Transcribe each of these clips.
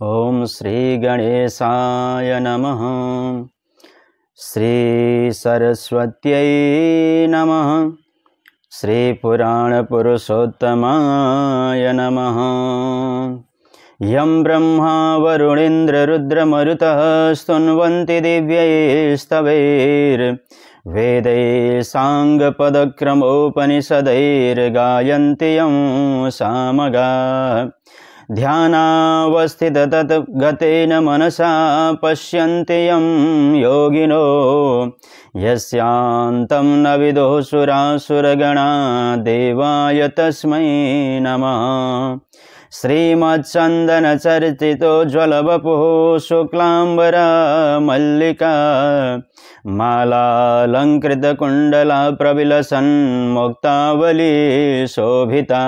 ओम श्री गणेशाय नमः। श्री सरस्वत्यै नमः। श्री पुराण पुरुषोत्तमाय नमः। यं ब्रह्मा वरुणेन्द्र रुद्रमरुतः स्तुन्वन्ति दिव्यैस्तवैर्वेदैः साङ्गपदक्रमोपनिषदैर्गायन्ति यं सामगाः। ध्यानावस्थित तद्गतेन मनसा पश्यन्ति यं योगिनो यस्यान्तं न विदुः सुरासुरगणा देवाय तस्मै नमः। श्रीमच्चन्दनचर्चितोज्ज्वलवपुः शुक्लाम्बरा मल्लिका मालालङ्कृतकुण्डला प्रविलसन्मुक्तावली शोभिता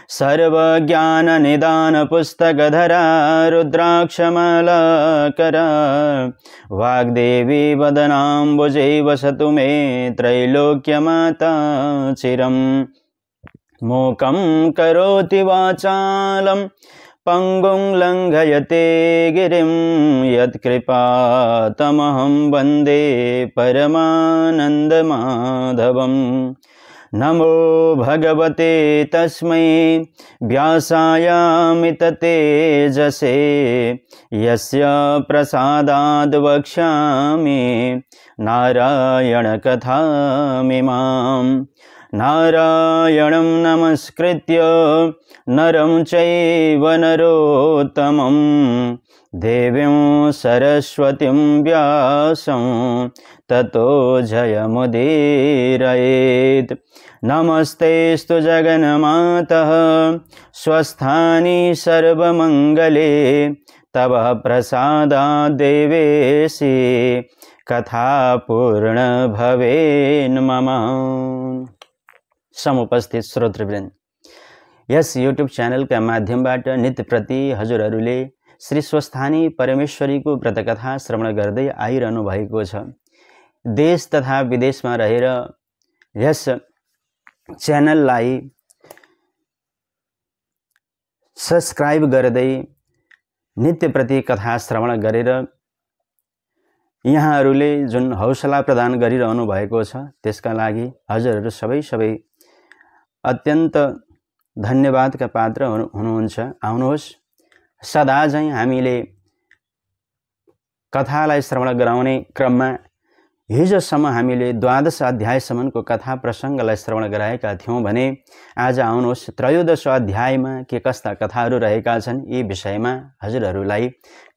सर्वज्ञाननिदानपुस्तकधरा रुद्राक्षमालाकरा वाग्देवी वदनाम्बुजे वसतु मे त्रैलोक्यमाता चिरम्। मूकं करोति वाचालं पंगुं लङ्घयते गिरिं यत्कृपातमहं वन्दे परमानन्दमाधवम्। नमो भगवते तस्मै व्यासायामिततेजसे यस्य प्रसादाद् वक्ष्यामि नारायणकथामिमाम्। नारायणं नमस्कृत्य नरं चैव नरोत्तमं देवीं सरस्वतीं व्यासं ततो जयमुदीरयेत्। नमस्तेस्तु जगन्मातः स्वस्थानि सर्वमङ्गले तव प्रसादाद् देवेशि कथा पूर्ण भवेन् मम। समुपस्थित श्रोतृवृन्द, यस यूट्यूब चैनल का माध्यमबाट नित्य प्रति हजुरहरूले श्री स्वस्थानी परमेश्वरीको व्रतकथा श्रवण गर्दै आइरहनु भएको छ। देश तथा विदेशमा रहेर यस च्यानललाई सब्स्क्राइब गर्दै नित्य प्रति कथा श्रवण गरेर यहाँहरूले जुन हौसला प्रदान गरिरहनु भएको छ त्यसका लागि हजुरहरू सबै अत्यन्त धन्यवादका पात्र हुनुहुन्छ। आउनुहोस्, सदा चाहिँ हामीले कथालाई श्रवण गराउने क्रममा हिजोसम्म हामीले 12 अध्यायसम्मको कथा प्रसङ्गलाई श्रवण गराएका थियौँ भने आज आउनुहोस् 13औं अध्यायमा के कस्ता कथाहरू रहेका छन् यी विषयमा हजुरहरूलाई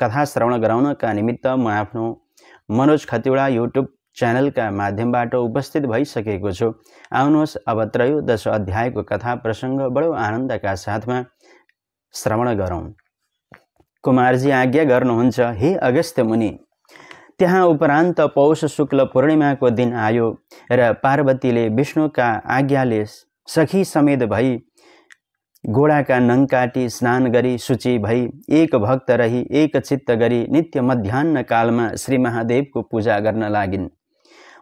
कथा श्रवण गराउनका निमित्त म आफ्नो मनोज खतिवडा यूट्यूब च्यानलका माध्यमबाट उपस्थित भइसकेको छु। आउनुहोस् अब 13औं अध्यायको कथा प्रसङ्ग बडो आनन्दका साथमा श्रवण गरौँ। कुमारजी आज्ञा गर्नुहुन्छ, हे अगस्त्य मुनि, त्यहाँ उपरान्त पौष शुक्ल पूर्णिमाको दिन आयो र पार्वतीले विष्णुका आज्ञाले सखी समेत भई गोडाका नङ काटी स्नान गरी शुचि भई एक भक्त रही एक चित्त गरी नित्य मध्याह्न कालमा श्री महादेवको पूजा गर्न लागिन्।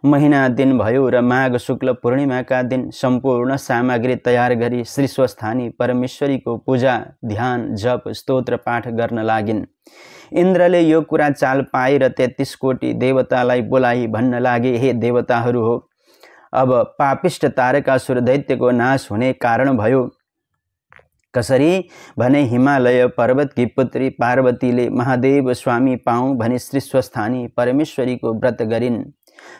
महिना दिन भयो र माघ शुक्ल पूर्णिमाका दिन सम्पूर्ण सामग्री तयार गरी श्री स्वस्थानी परमेश्वरीको पूजा ध्यान जप स्तोत्र पाठ गर्न लागिन्। इन्द्रले यो कुरा चाल पाएर 33 कोटी देवतालाई बोलाई भन्न लागे, हे देवताहरू हो, अब पापिष्ट तारकासुर दैत्यको नाश हुने कारण भयो। कसरी भने हिमालय पर्वतकी पुत्री पार्वतीले महादेव स्वामी पाऊँ भने श्री स्वस्थानी परमेश्वरीको व्रत गरिन्।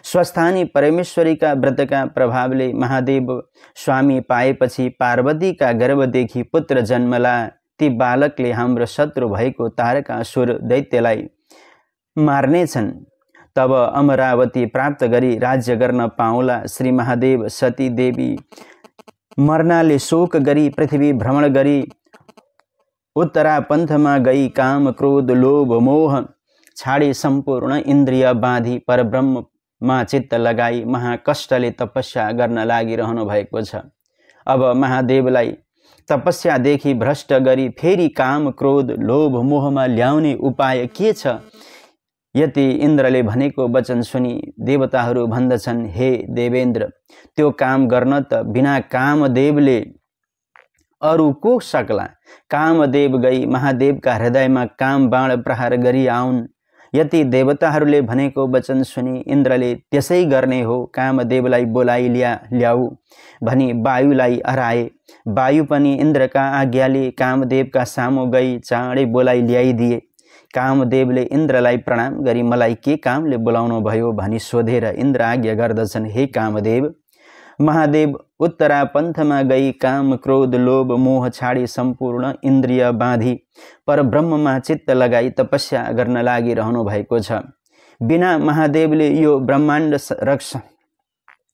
स्वस्थानी परमेश्वरीका व्रतका प्रभावले महादेव स्वामी पाएपछि पार्वतीका गर्भदेखि पुत्र जन्मला। ती बालकले हाम्रो शत्रु भएको तारकासुर दैत्यलाई मार्नेछन्। तब अमरावती प्राप्त गरी राज्य गर्न पाउला। श्री महादेव सती देवी मर्नाले शोक गरी पृथ्वी भ्रमण गरी उत्तरा पन्थमा गई काम क्रोध लोभ मोह छाडी सम्पूर्ण इन्द्रिय बाँधी परब्रह्ममा चित्त लगाई महाकष्टले तपस्या गर्न लागिरहनु भएको छ। अब महादेवलाई तपस्यादेखि भ्रष्ट गरी फेरि काम क्रोध लोभ मोहमा ल्याउने उपाय के छ? यति इन्द्रले भनेको वचन सुनि देवताहरू भन्दछन्, हे देवेन्द्र, त्यो काम गर्न त बिना कामदेवले अरू को सक्ला। कामदेव गई महादेवका हृदयमा काम बाण प्रहार गरी आउन्। यति देवताहरूले भनेको वचन सुनि इन्द्रले त्यसै गर्ने हो। कामदेवलाई बोलाइ ल्याऊ भनी वायुलाई हराए। वायु पनि इन्द्रका आज्ञाले कामदेवका सामु गई चाँडै बोलाइ ल्याइदिए। कामदेवले इन्द्रलाई प्रणाम गरी मलाई के कामले बोलाउनु भयो भनी सोधेर इन्द्र आज्ञा गर्दछन्, हे कामदेव। महादेव उत्तरा पन्थमा गई काम क्रोध लोभ मोह छाडी सम्पूर्ण इन्द्रिय बाँधी परब्रह्ममा चित्त लगाई तपस्या गर्न लागिरहनु भएको छ। बिना महादेवले यो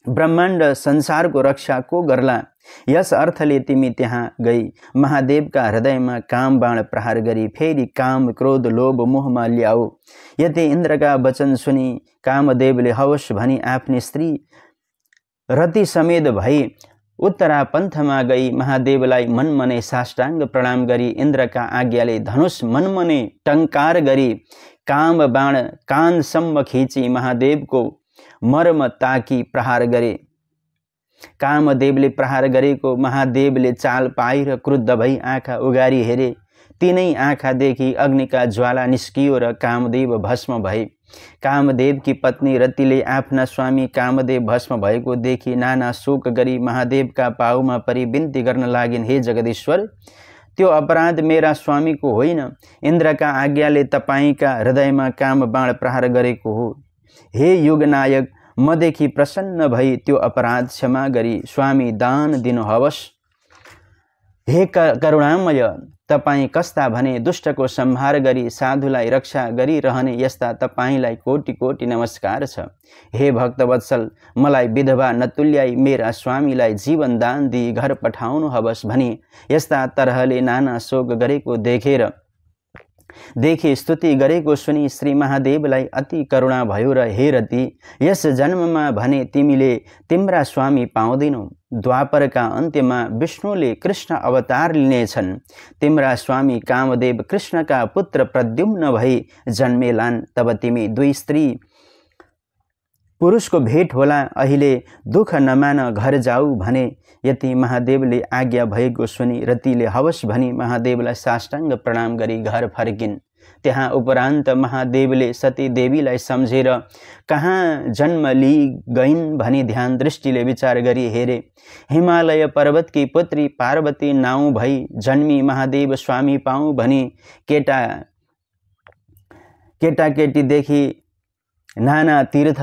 ब्रह्माण्ड संसारको रक्षा को गर्ला? यस अर्थले तिमी त्यहाँ गई महादेवका हृदयमा काम बाण प्रहार गरी फेरि काम क्रोध लोभ मोहमा ल्याऊ। यति इन्द्रका वचन सुनि कामदेवले हवस् भनी आफ्नी स्त्री रति समेत भई उत्तरा पन्थमा गई महादेवलाई मनमनै साष्टाङ्ग प्रणाम गरी इन्द्रका आज्ञाले धनुष मनमनै टङ्कार गरी काम बाण कानसम्म खिची महादेवको मर्म ताकी प्रहार गरे। कामदेवले प्रहार गरेको महादेवले चाल पाई र क्रुद्ध भई आँखा उगारी हेरे। तिनै आँखादेखि अग्निका ज्वाला निस्कियो र कामदेव भस्म भए। कामदेवकी पत्नी रतिले आफ्ना स्वामी कामदेव भस्म भएको देखि नाना शोक गरी महादेवका पाउमा परि बिन्ती गर्न लागिन्, हे जगदीश्वर, त्यो अपराध मेरा स्वामीको होइन, इन्द्रका आज्ञाले तपाईका हृदयमा काम बाण प्रहार गरेको हो। हे युगनायक, मदेखि प्रसन्न भई त्यो अपराध क्षमा गरी स्वामी दान दिनुहोस्। हे करुणामय, तपाईँ कस्ता भने दुष्टको संहार गरी साधुलाई रक्षा गरिरहने यस्ता तपाईँलाई कोटि कोटि नमस्कार छ। हे भक्तवत्सल, मलाई विधवा नतुल्याई मेरा स्वामीलाई जीवन दान दिई घर पठाउनुहोस् भनी यस्ता तरहले नाना शोक गरेको देखि स्तुति गरेको सुनि श्री महादेवलाई अति करुणा भयो र हे रति, यस जन्ममा भने तिमीले तिम्रा स्वामी पाउँदैनौ। द्वापरका अन्त्यमा विष्णुले कृष्ण अवतार लिनेछन्। तिम्रा स्वामी कामदेव कृष्णका पुत्र प्रद्युम्न भई जन्मेलान्। तब तिमी दुई स्त्री पुरुषको भेट होला। अहिले दुःख नमान घर जाऊ भने यति महादेवले आज्ञा भएको सुनि रतिले हवस् भनी महादेवलाई साष्टाङ्ग प्रणाम गरी घर फर्किन्। त्यहाँ उपरान्त महादेवले सती देवीलाई सम्झेर कहाँ जन्म लिई गइन् भनी ध्यान दृष्टिले विचार गरी हेरे। हिमालय पर्वतकी पुत्री पार्वती नाउँ भई जन्मी महादेव स्वामी पाऊँ भनी केटाकेटीदेखि नाना तीर्थ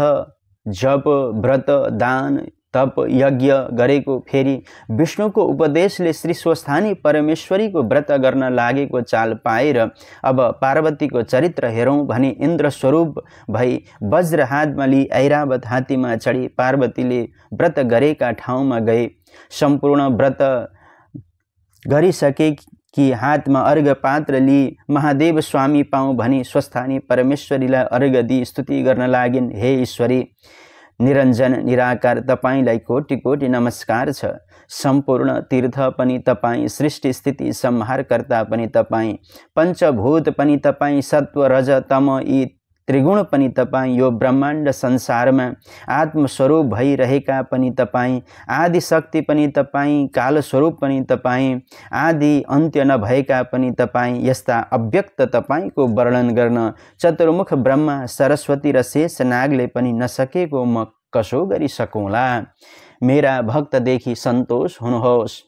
जप व्रत दान तप यज्ञ गरेको फेरि विष्णुको उपदेशले श्री स्वस्थानी परमेश्वरीको व्रत गर्न लागेको चाल पाएर अब पार्वतीको चरित्र हेरौँ भनी इन्द्र स्वरूप भई वज्र हातमा लिई ऐरावत हात्तीमा चढी पार्वतीले व्रत गरेका ठाउँमा गए। सम्पूर्ण व्रत गरिसके कि हातमा अर्घ पात्र लिई महादेव स्वामी पाऊँ भनी स्वस्थानी परमेश्वरीलाई अर्घ दिई स्तुति गर्न लागिन्। हे ईश्वरी, निरञ्जन निराकार, तपाईलाई कोटि कोटि नमस्कार छ। सम्पूर्ण तीर्थ पनि तपाईँ, सृष्टि स्थिति संहारकर्ता पनि तपाईँ, पञ्चभूत पनि तपाईँ, सत्व रज तम यी त्रिगुण पनि तपाईँ, यो ब्रह्माण्ड संसारमा आत्मस्वरूप भइरहेका पनि तपाईँ, आदि शक्ति पनि तपाईँ, कालस्वरूप पनि तपाईँ, आदि अन्त्य नभएका पनि तपाईँ। यस्ता अव्यक्त तपाईँको वर्णन गर्न चतुर्मुख ब्रह्मा सरस्वती र शेष नागले पनि नसकेको म कसो गरी सकौँला। मेरा भक्तदेखि सन्तोष हुनुहोस्,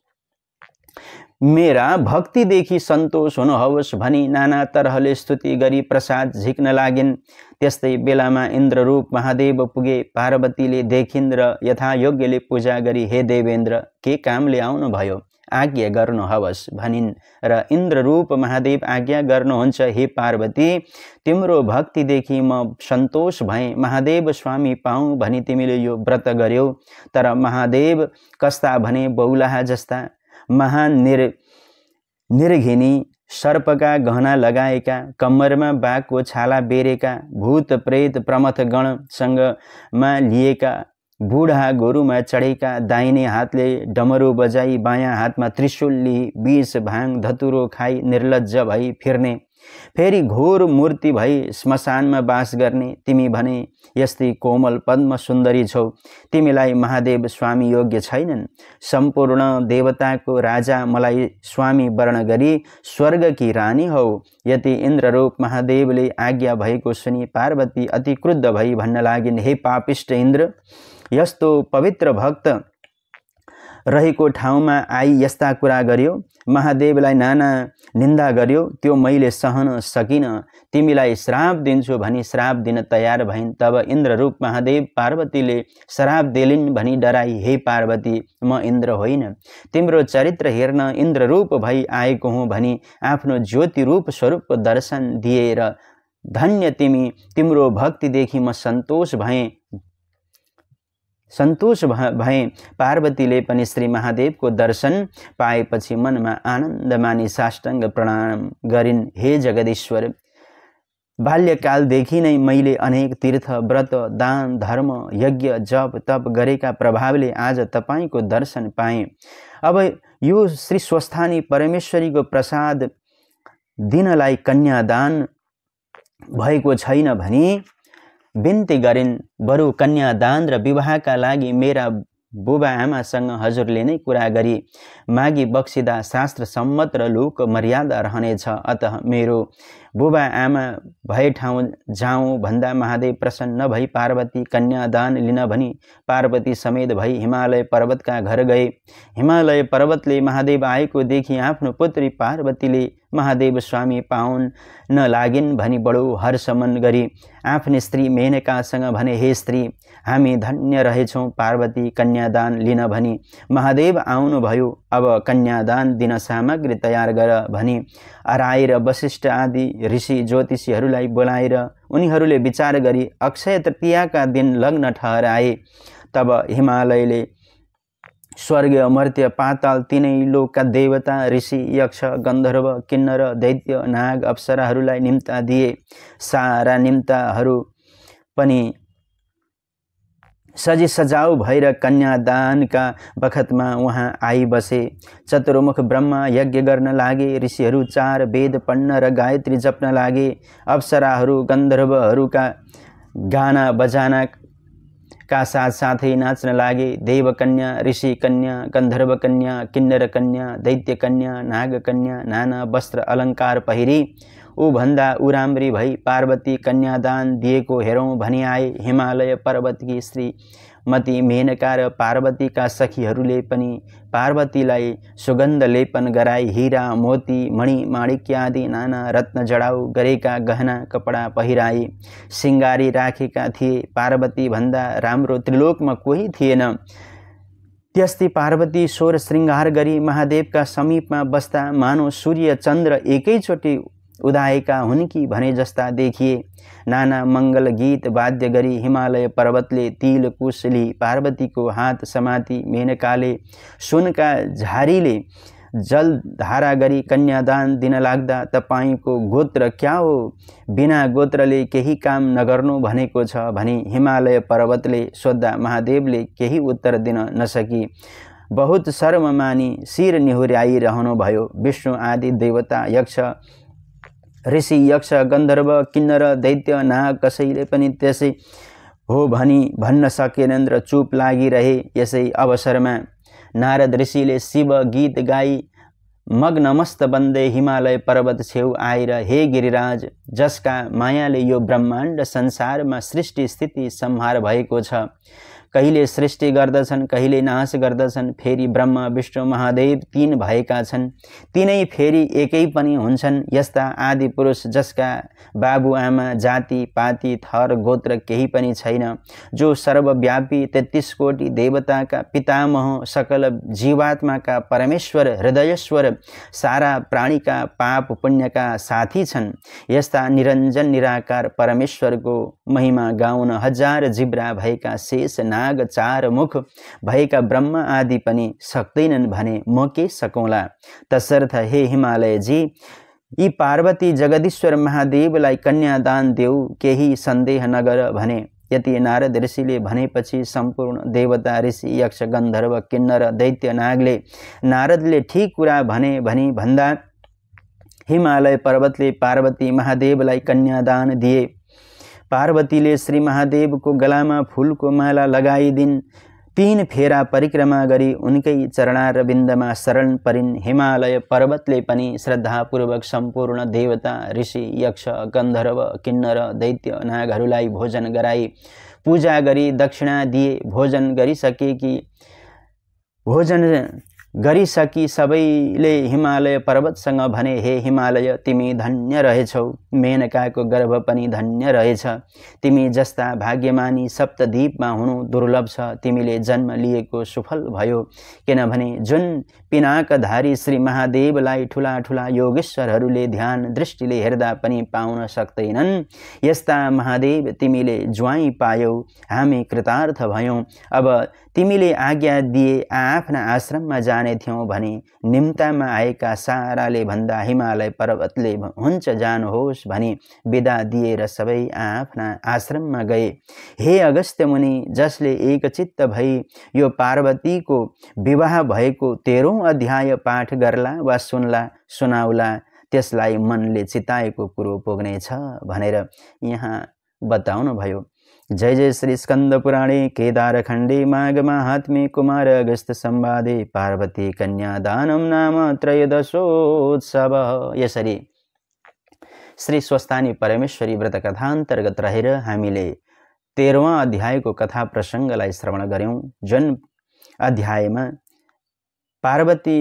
मेरा भक्तिदेखि सन्तोष हुनुहोस् भनी नाना तरहले स्तुति गरी प्रसाद झिक्न लागिन्। त्यस्तै बेलामा इन्द्ररूप महादेव पुगे। पार्वतीले देखिन् र यथायोग्यले पूजा गरी हे देवेन्द्र, के कामले आउनुभयो, आज्ञा गर्नुहोस् भनिन् र इन्द्ररूप महादेव आज्ञा गर्नुहुन्छ। हे पार्वती, तिम्रो भक्तिदेखि म सन्तोष भएँ, महादेव स्वामी पाऊँ भनी तिमीले यो व्रत गर्यौ। तर महादेव कस्ता भने बौलाहा जस्ता, महान निर्घिनी, सर्पका गहना लगाएका, कम्मरमा बाघको छाला बेरेका, भूत प्रेत प्रमथ गणसँगमा लिएका, बुढा गोरुमा चढेका, दाहिने हातले डमरू बजाई बायाँ हातमा त्रिशूल लिई विष भाङ धतुरो खाई निर्लज्ज भई फिर्ने, फेरि घोर मूर्ति भई श्मशानमा बास गर्ने तिमी भने यस्तै कोमल पद्म सुन्दरी छौ। तिमीलाई महादेव स्वामी योग्य छैनन्। सम्पूर्ण देवताको राजा मलाई स्वामी वर्ण गरी स्वर्गकी रानी हौ। यति इन्द्ररूप महादेवले आज्ञा भएको सुनि पार्वती अति क्रुद्ध भई भन्न लागिन्, हे पापिष्ट इन्द्र, यस्तो पवित्र भक्त रहेको ठाउँमा आई यस्ता कुरा गर्यो, महादेवलाई नाना निन्दा गर्यो, त्यो मैले सहन सकिनँ। तिमीलाई श्राप दिन्छु भनी श्राप दिन तयार भइन्। तब इन्द्ररूप महादेव पार्वतीले श्राप देलिन् भनी डराई, हे पार्वती, म इन्द्र होइन, तिम्रो चरित्र हेर्न इन्द्ररूप भई आएको हुँ भनी आफ्नो ज्योति रूप स्वरूप दर्शन दिएर धन्य तिमी, तिम्रो भक्तिदेखि म सन्तोष भएँ। पार्वतीले पनि श्री महादेवको दर्शन पाएपछि मनमा आनन्द मानी साष्टाङ्ग प्रणाम गरिन्, हे जगदीश्वर, बाल्यकालदेखि नै मैले अनेक तीर्थ व्रत दान धर्म यज्ञ जप तप गरेका प्रभावले आज तपाईको दर्शन पाएँ। अब यो श्री स्वस्थानी परमेश्वरीको प्रसाद दिनलाई कन्यादान भएको छैन भनी बिन्ती गरिन्। बरु कन्यादान र विवाहका लागि मेरा बुबा आमासँग हजुरले नै कुरा गरी मागी बक्सिदा शास्त्र सम्मत र लोक मर्यादा रहनेछ। अतः मेरो बुबा आमा भए ठाउँ जाउँ भन्दा महादेव प्रसन्न भई पार्वती कन्यादान लिन भनी पार्वती समेत भई हिमालय पर्वतका घर गए। हिमालय पर्वतले महादेव आएको देखि आफ्नो पुत्री पार्वतीले महादेव स्वामी पाउन न लागिन् भनी बडो हर्षमन गरी आफ्नी स्त्री मेनकासँग भने, हे स्त्री, हामी धन्य रहेछौँ, पार्वती कन्यादान लिन भनी महादेव आउनुभयो। अब कन्यादान दिन सामग्री तयार गर भनी अराएर वशिष्ठ आदि ऋषि ज्योतिषीहरूलाई बोलाएर उनीहरूले विचार गरी अक्षय तृतीयाका दिन लग्न ठहराए। तब हिमालयले स्वर्ग मर्त्य पाताल तीनै लोकका देवता ऋषि यक्ष गन्धर्व किन्नर दैत्य नाग अप्सराहरूलाई निम्ता दिए। सारा निम्ताहरू पनि सजी सजाउ भएर कन्यादानका बखतमा उहाँ आई बसे। चतुर्मुख ब्रह्मा यज्ञ गर्न लागे, ऋषिहरू 4 वेद पढ्न र गायत्री जप्न लागे, अप्सराहरू गन्धर्वहरूका गाना बजाना का साथ साथै नाच्न लागे। देव कन्या, ऋषि कन्या, गन्धर्व कन्या, किन्नर कन्या, दैत्य कन्या, नाग कन्या नाना वस्त्र अलङ्कार पहिरी ऊ भन्दा उराम्री भई पार्वती कन्यादान दिएको हेरौँ भनी आए। हिमालय पर्वतकी श्रीमती मेनका र पार्वतीका सखीहरूले पनि पार्वतीलाई सुगन्ध लेपन गराई हीरा मोती मणि माणिक्य आदि नाना रत्न जडाउ गरेका गहना कपडा पहिराए, सिंगारी राखेका थिए। पार्वती भन्दा राम्रो त्रिलोकमा कोही थिएन। त्यस्तै पार्वती स्वर श्रृङ्गार गरी महादेवका समीपमा बस्दा मानव सूर्य चन्द्र एकैचोटि उदाएका हुन् कि भने जस्ता देखिए। नाना मङ्गल गीत वाद्य गरी हिमालय पर्वतले तिल कुशली पार्वतीको हात समाती मेनकाले सुनका झारीले जलधारा गरी कन्यादान दिन लाग्दा तपाईको गोत्र क्या हो, बिना गोत्रले केही काम नगर्नु भनेको छ भनी हिमालय पर्वतले सोद्धा महादेवले केही उत्तर दिन नसकी बहुत शर्म मानी शिर निहुर्याइरहनु भयो। विष्णु आदि देवता यक्ष ऋषि यक्ष गन्धर्व किन्नर दैत्य नाग कसैले पनि त्यसै हो भनी भन्न सकेनन् र चुप लागिरहे। यसै अवसरमा नारद ऋषिले शिव गीत गाई मग्नमस्त बन्दै हिमालय पर्वत छेउ आएर, हे गिरिराज, जसका मायाले यो ब्रह्माण्ड संसारमा सृष्टि स्थिति संहार भएको छ, कहिले सृष्टि गर्दछन् कहिले नाश गर्दछन्, फेरि ब्रह्मा विष्णु महादेव 3 भएका छन्, तीनै फेरि एकै पनि हुन्छन्। यस्ता आदि पुरुष जसका बाबुआमा जाति पाति थर गोत्र केही पनि छैन, जो सर्वव्यापी 33 कोटी देवताका पितामह सकल जीवात्माका परमेश्वर हृदयेश्वर सारा प्राणीका पाप पुण्यका साथी छन्, यस्ता निरञ्जन निराकार परमेश्वरको महिमा गाउन हजार जिब्रा भएका शेष नाग 4 मुख भएका ब्रह्मा आदि पनि सक्दैनन् भने म के सकौँला। तसर्थ हे हिमालयजी, यी पार्वती जगदीश्वर महादेवलाई कन्यादान देऊ, केही सन्देह नगर भने। यति नारद ऋषिले भनेपछि सम्पूर्ण देवता ऋषि यक्ष गन्धर्व किन्नर दैत्य नागले नारदले ठीक कुरा भने भनी भन्दा हिमालय पर्वतले पार्वती महादेवलाई कन्यादान दिए। पार्वतीले श्री महादेवको गलामा फूलको माला लगाइदिन्। 3 फेरा परिक्रमा गरी उनकै चरणारविन्दमा शरण परिन्। हिमालय पर्वतले पनि श्रद्धापूर्वक सम्पूर्ण देवता, ऋषि, यक्ष, गन्धर्व, किन्नर, दैत्य, नागहरूलाई भोजन गराई पूजा गरी दक्षिणा दिए। भोजन गरिसकी सबैले हिमालय पर्वतसँग भने, हे हिमालय, तिमी धन्य रहेछौ। मेनकाको गर्भ पनि धन्य रहेछ। तिमी जस्ता भाग्यमानी सप्तद्वीपमा हुनु दुर्लभ छ। तिमीले जन्म लिएको सुफल भयो, किनभने जुन पिनाकधारी श्री महादेवलाई ठुला ठुला योगेश्वरहरूले ध्यान दृष्टिले हेर्दा पनि पाउन सक्दैनन्, यस्ता महादेव तिमीले ज्वाइँ पायौ। हामी कृतार्थ भयौँ। अब तिमीले आज्ञा दिए आफ्ना आश्रममा जाने थियौँ भने निम्तामा आएका साराले भन्दा हिमालय पर्वतले हुन्छ जानुहोस् भनी बिदा दिएर सबै आफ्ना आश्रममा गए। हे अगस्त्य मुनि, जसले एकचित्त भई यो पार्वतीको विवाह भएको 13औं अध्याय पाठ गर्ला वा सुनाउला, त्यसलाई मनले चिताएको कुरो पुग्नेछ भनेर यहाँ बताउनु भयो। जय जय श्री स्कंद पुराणे केदारखण्डे माघ माहात्म्ये कुमार अगस्त्य संवादे पार्वती कन्यादानम नाम त्रयोदशोत्सव। यसरी श्री स्वस्थानी परमेश्वरी व्रत कथा अन्तर्गत रहेर हामीले 13वां अध्यायको कथा प्रसङ्गलाई श्रवण गर्यौं। जुन अध्यायमा पार्वती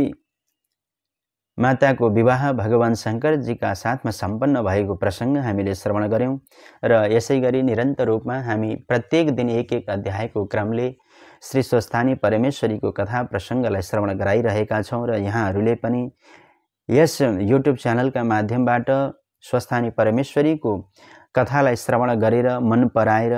माताको विवाह भगवान शंकरजीका साथमा सम्पन्न भएको प्रसङ्ग हामीले श्रवण गर्यौं र यसै गरी निरन्तर रूपमा हामी प्रत्येक दिन एक एक अध्यायको क्रमले श्री स्वस्थानी परमेश्वरीको कथा प्रसङ्गलाई श्रवण गराइरहेका छौं र यहाँहरूले पनि यस युट्युब च्यानलका माध्यमबाट स्वस्थानी परमेश्वरीको कथालाई श्रवण गरेर मन पराएर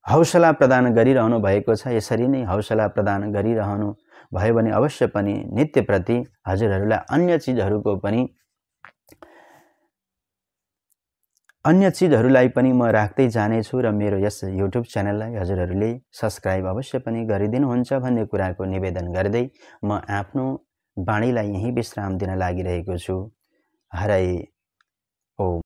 हौसला प्रदान गरिरहनु भएको छ। यसरी नै हौसला प्रदान गरिरहनु भयो भने अवश्य पनि नित्य प्रति हजुरहरूलाई अन्य चिजहरूलाई पनि म राख्दै जानेछु र मेरो यस युट्युब च्यानललाई हजुरहरूले सब्स्क्राइब अवश्य पनि गरिदिनुहुन्छ भन्ने कुराको निवेदन गर्दै म आफ्नो वाणीलाई यही विश्राम दिन लागिरहेको छु। हरै ओम।